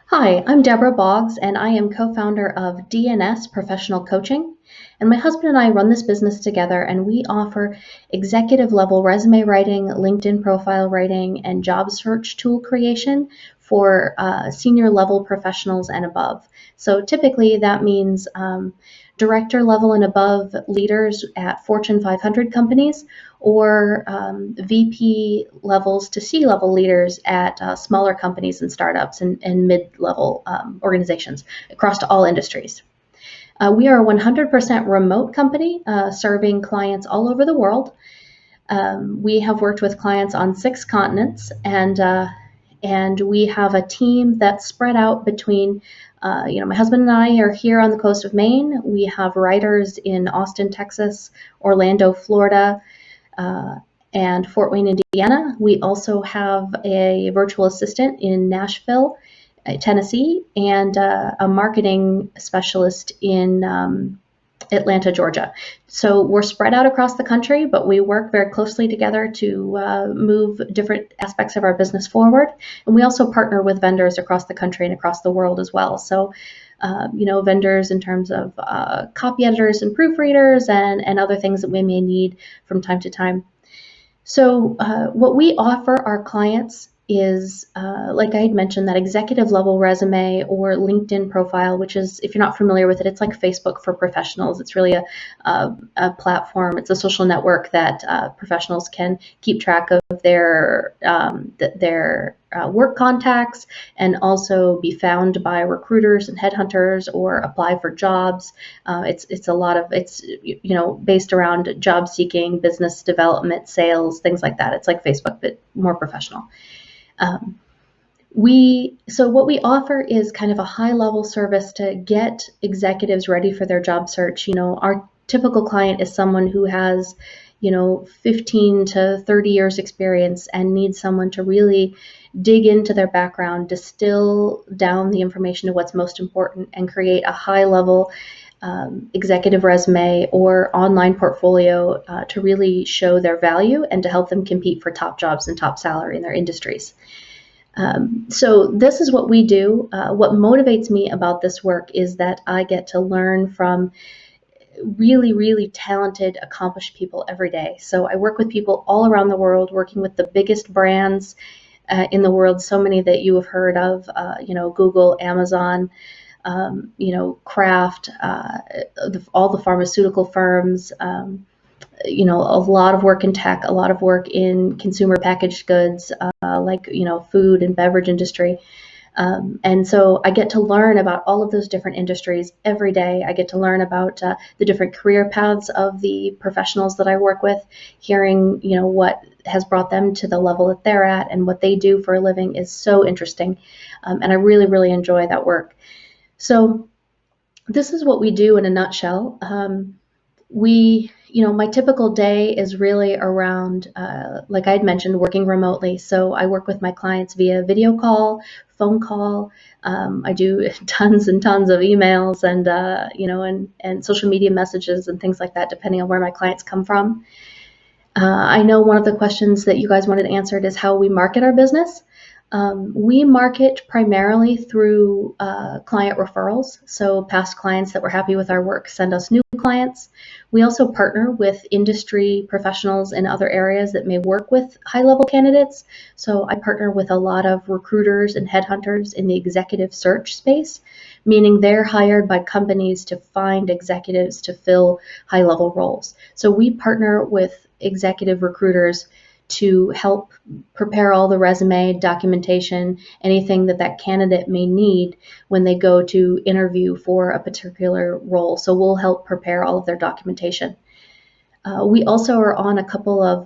Hi, I'm Debra Boggs, and I am co-founder of DNS Professional Coaching. And my husband and I run this business together, and we offer executive level resume writing, LinkedIn profile writing, and job search tool creation for senior level professionals and above. So typically that means director level and above leaders at Fortune 500 companies, or VP levels to C-level leaders at smaller companies and startups and mid-level organizations across all industries. We are a 100% remote company serving clients all over the world. We have worked with clients on 6 continents, and we have a team that's spread out between, my husband and I are here on the coast of Maine. We have writers in Austin, Texas, Orlando, Florida, uh, and Fort Wayne, Indiana. We also have a virtual assistant in Nashville, Tennessee, and a marketing specialist in Atlanta, Georgia. So we're spread out across the country, but we work very closely together to move different aspects of our business forward. And we also partner with vendors across the country and across the world as well. So vendors in terms of copy editors and proofreaders and other things that we may need from time to time. So what we offer our clients is, like I had mentioned, that executive level resume or LinkedIn profile, which is, if you're not familiar with it, it's like Facebook for professionals. It's really a platform. It's a social network that professionals can keep track of their work contacts, and also be found by recruiters and headhunters or apply for jobs. It's based around job seeking, business development, sales, things like that. It's like Facebook but more professional. Um, so what we offer is kind of a high level service to get executives ready for their job search. Our typical client is someone who has 15 to 30 years experience and needs someone to really dig into their background, distill down the information to what's most important, and create a high level executive resume or online portfolio to really show their value and to help them compete for top jobs and top salary in their industries. So this is what we do. What motivates me about this work is that I get to learn from really, really talented, accomplished people every day. So I work with people all around the world, working with the biggest brands in the world, so many that you have heard of, Google, Amazon, Kraft, all the pharmaceutical firms, a lot of work in tech, a lot of work in consumer packaged goods, like food and beverage industry. And so I get to learn about all of those different industries every day. I get to learn about the different career paths of the professionals that I work with, hearing what has brought them to the level that they're at, and what they do for a living is so interesting. And I really, really enjoy that work. So this is what we do in a nutshell. My typical day is really around, like I'd mentioned, working remotely. So I work with my clients via video call, phone call. I do tons and tons of emails and social media messages and things like that, depending on where my clients come from. I know one of the questions that you guys wanted answered is how we market our business. We market primarily through client referrals. So past clients that were happy with our work send us new clients. We also partner with industry professionals in other areas that may work with high-level candidates. So I partner with a lot of recruiters and headhunters in the executive search space, meaning they're hired by companies to find executives to fill high-level roles. So we partner with executive recruiters to help prepare all the resume, documentation, anything that candidate may need when they go to interview for a particular role. So we'll help prepare all of their documentation. We also are on a couple of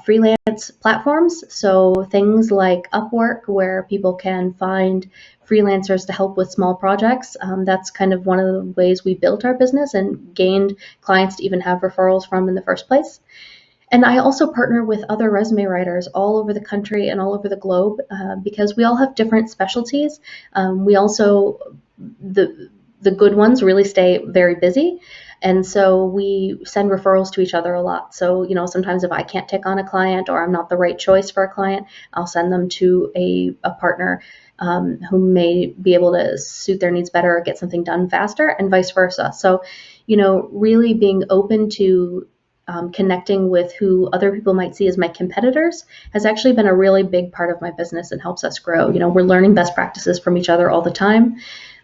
freelance platforms, so things like Upwork, where people can find freelancers to help with small projects. That's kind of one of the ways we built our business and gained clients to even have referrals from in the first place. And I also partner with other resume writers all over the country and all over the globe because we all have different specialties. We also, the good ones really stay very busy. And so we send referrals to each other a lot. So, sometimes if I can't take on a client or I'm not the right choice for a client, I'll send them to a partner who may be able to suit their needs better or get something done faster, and vice versa. So, really being open to connecting with who other people might see as my competitors has actually been a really big part of my business and helps us grow. We're learning best practices from each other all the time.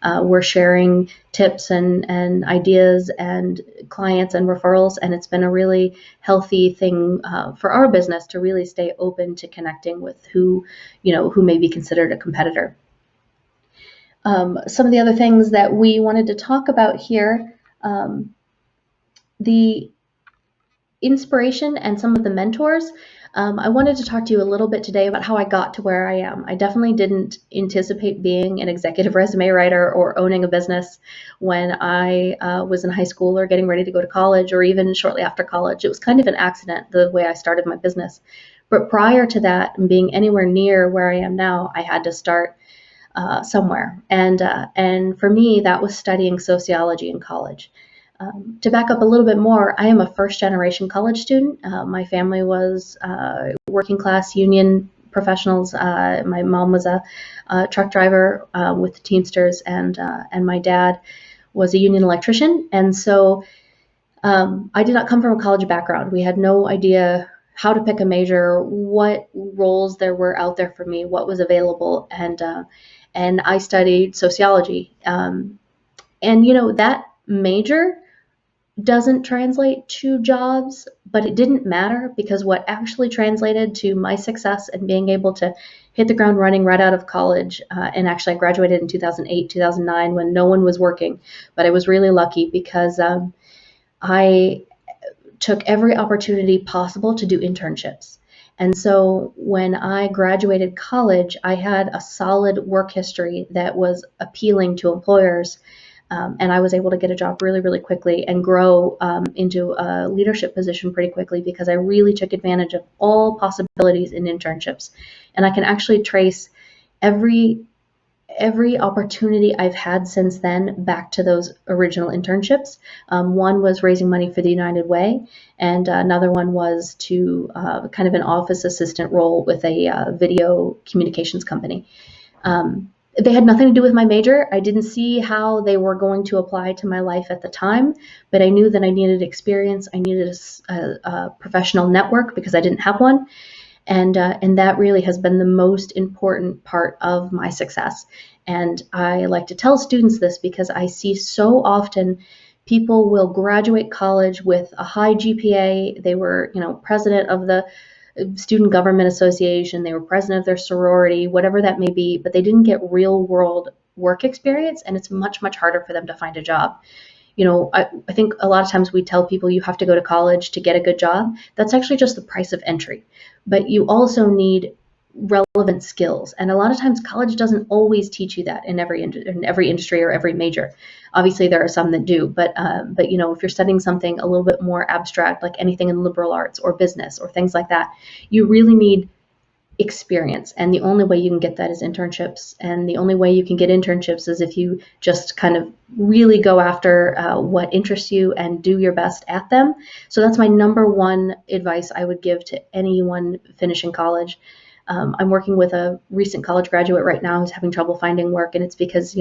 We're sharing tips and ideas and clients and referrals, and it's been a really healthy thing for our business to really stay open to connecting with who may be considered a competitor. Some of the other things that we wanted to talk about here, the inspiration and some of the mentors. I wanted to talk to you a little bit today about how I got to where I am. I definitely didn't anticipate being an executive resume writer or owning a business when I was in high school or getting ready to go to college or even shortly after college. It was kind of an accident the way I started my business. But prior to that, and being anywhere near where I am now, I had to start somewhere. And for me, that was studying sociology in college. To back up a little bit more, I am a first-generation college student. My family was working class union professionals. My mom was a truck driver with the Teamsters, and my dad was a union electrician. And so I did not come from a college background. We had no idea how to pick a major, what roles there were out there for me, what was available, and I studied sociology. And that major doesn't translate to jobs, but it didn't matter, because what actually translated to my success and being able to hit the ground running right out of college, and actually I graduated in 2008, 2009 when no one was working, but I was really lucky because I took every opportunity possible to do internships. And so when I graduated college, I had a solid work history that was appealing to employers. And I was able to get a job really, really quickly and grow into a leadership position pretty quickly, because I really took advantage of all possibilities in internships. And I can actually trace every opportunity I've had since then back to those original internships. One was raising money for the United Way, and another one was to kind of an office assistant role with a video communications company. They had nothing to do with my major. I didn't see how they were going to apply to my life at the time, but I knew that I needed experience. I needed a professional network because I didn't have one. And that really has been the most important part of my success. And I like to tell students this because I see so often people will graduate college with a high GPA. They were, president of the student government association, they were president of their sorority, whatever that may be, but they didn't get real world work experience, and it's much, much harder for them to find a job. I think a lot of times we tell people you have to go to college to get a good job. That's actually just the price of entry. But you also need relevant skills, and a lot of times college doesn't always teach you that in every industry or every major. Obviously there are some that do, but if you're studying something a little bit more abstract, like anything in liberal arts or business or things like that, you really need experience, and the only way you can get that is internships. And the only way you can get internships is if you just kind of really go after what interests you and do your best at them. So that's my number one advice I would give to anyone finishing college. I'm working with a recent college graduate right now who's having trouble finding work, and it's because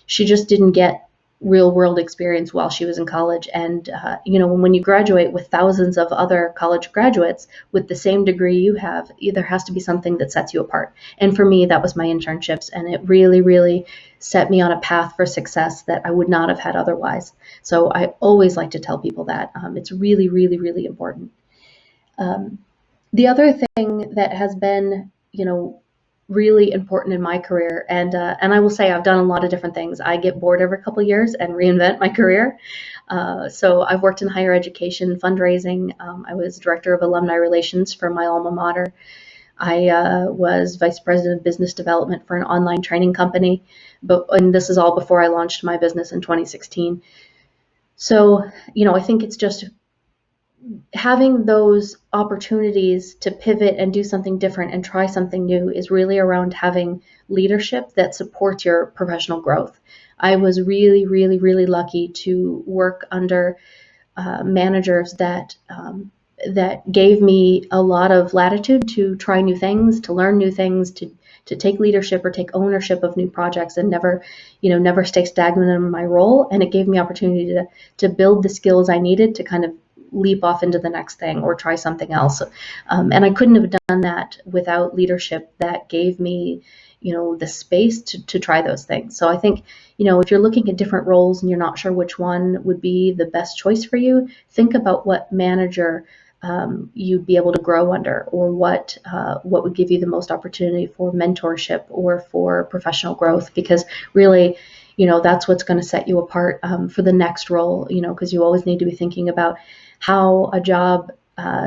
she just didn't get real world experience while she was in college. And when you graduate with thousands of other college graduates with the same degree you have, there has to be something that sets you apart. And for me, that was my internships, and it really, really set me on a path for success that I would not have had otherwise. So I always like to tell people that it's really, really, really important. The other thing that has been, really important in my career, and I will say I've done a lot of different things. I get bored every couple of years and reinvent my career. So I've worked in higher education fundraising. I was director of alumni relations for my alma mater. I was vice president of business development for an online training company, and this is all before I launched my business in 2016. So, I think it's just having those opportunities to pivot and do something different and try something new is really around having leadership that supports your professional growth. I was really, really, really lucky to work under managers that gave me a lot of latitude to try new things, to learn new things, to take leadership or take ownership of new projects, and never stay stagnant in my role. And it gave me opportunity to build the skills I needed to kind of leap off into the next thing or try something else. And I couldn't have done that without leadership that gave me, the space to try those things. So I think, if you're looking at different roles and you're not sure which one would be the best choice for you, think about what manager you'd be able to grow under, or what would give you the most opportunity for mentorship or for professional growth, because really, that's what's going to set you apart for the next role, because you always need to be thinking about how a job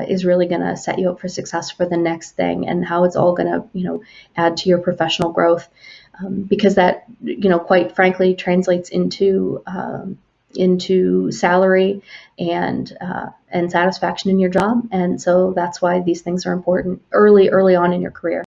is really going to set you up for success for the next thing, and how it's all going to, add to your professional growth, because that, quite frankly, translates into salary and satisfaction in your job. And so that's why these things are important early on in your career.